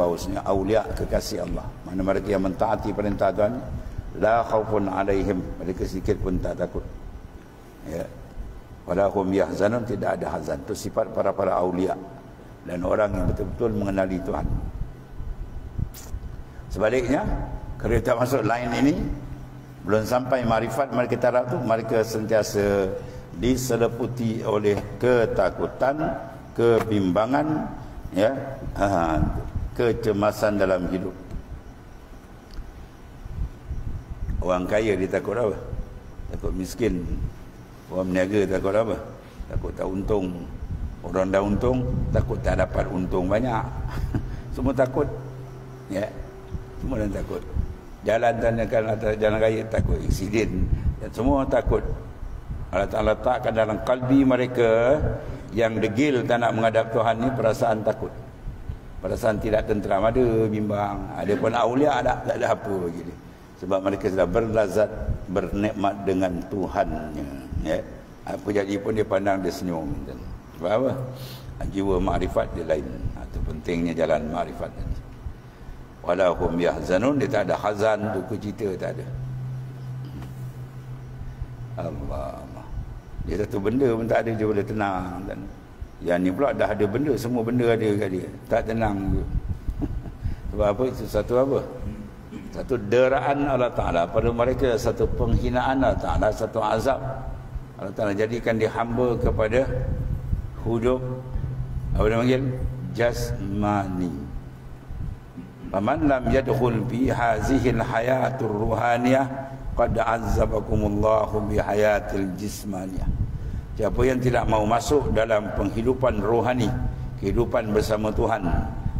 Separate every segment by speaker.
Speaker 1: bahawasanya aulia kekasih Allah, mana mereka yang mentaati perintah Tuhan, la khaufun alaihim, mereka sedikit pun tak takut, ya, wala hum yahzanun, tidak ada hazan. Itu sifat para aulia dan orang yang betul-betul mengenali Tuhan. Sebaliknya, kalau kita masuk lain ini, belum sampai marifat mereka taraf tu, mereka sentiasa diseliputi oleh ketakutan, kebimbangan, ya, kecemasan dalam hidup. Orang kaya dia takut apa? Takut miskin. Orang berniaga takut apa? Takut tak untung. Orang dah untung, takut tak dapat untung banyak. Semua takut, ya, semua dah takut. Jalan tanjakan atas jalan raya takut aksiden, dan semua takut. Allah Ta'ala letakkan dalam kalbi mereka yang degil tak nak menghadap Tuhan ni perasaan takut, perasaan tidak tenteram, ada bimbang. Ada pun aulia tak ada apa begini, sebab mereka sudah berlazat, bernikmat dengan Tuhannya, ya. Apa jadi pun dia pandang, dia senyum. Sebab apa? Jiwa makrifat dia lain. Itu pentingnya jalan makrifat tadi. Wala hum yahzanun, dia tak ada hazan, duka cita tak ada. Allah, dia satu benda pun tak ada, dia boleh tenang. Dan yang ni pula dah ada benda, semua benda ada kat dia, tak tenang juga. Sebab apa? Itu satu apa? Satu deraan Allah Ta'ala pada mereka, satu penghinaan Allah Ta'ala, satu azab. Allah Ta'ala jadikan dia hamba kepada hidup, apa dia panggil? Jasmani. Faman lam yadkhul fi hazihi al-hayatur ruhaniyah qad azzabakumullahu bi hayatil jismaniyah. Siapa yang tidak mau masuk dalam penghidupan rohani, kehidupan bersama Tuhan,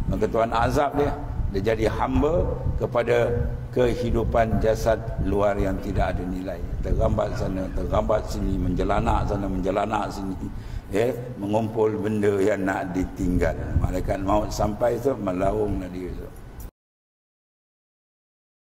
Speaker 1: maka Tuhan azab dia. Dia jadi hamba kepada kehidupan jasad luar yang tidak ada nilai. Tergambat sana, tergambat sini, menjelanak sana, menjelanak sini, ya, mengumpul benda yang nak ditinggal. Malaikat maut sampai tu melaunglah dia tu.